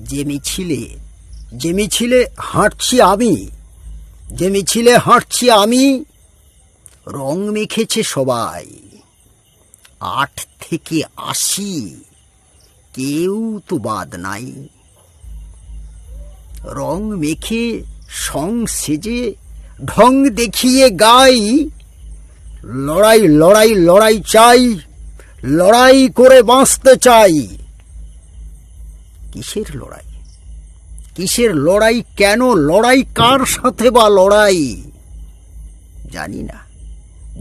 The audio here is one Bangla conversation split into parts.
যে মিছিলে হাঁটছি আমি, রং মেখেছে সবাই। 8 থেকে 80 কেউ তো বাদ নাই। রং মেখে সং সেজে ঢং দেখিয়ে গাই, লড়াই লড়াই লড়াই চাই, লড়াই করে বাঁচতে চাই। কিসের লড়াই? কিসের লড়াই? কেন লড়াই? কার সাথে বা লড়াই?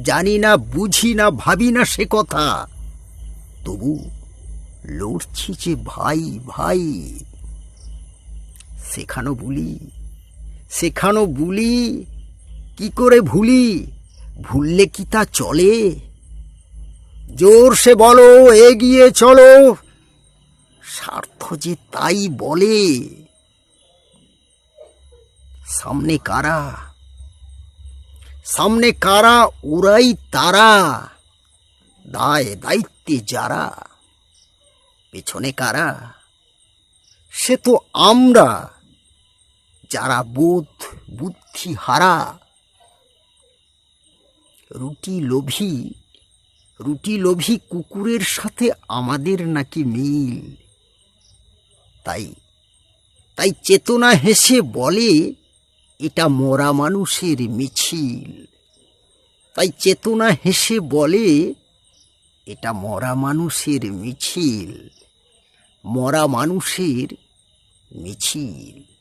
জানি না, বুঝি না, ভাবি না সে কথা। তবু লড়ছি যে ভাই ভাই। সেখানো বুলি কি করে ভুলি? ভুললে কি তা চলে? জোর সে বলো, এগিয়ে চলো, স্বার্থ যে তাই বলে। সামনে কারা? ওরাই তারা, দায় দায়িত্বে যারা। পেছনে কারা? সে তো আমরা, যারা বোধ বুদ্ধি হারা। রুটি লোভী কুকুরের সাথে আমাদের নাকি মিল। তাই চেতনা হেসে বলে, এটা মরা মানুষের মিছিল। তাই চেতনা হেসে বলে, এটা মরা মানুষের মিছিল, মরা মানুষের মিছিল।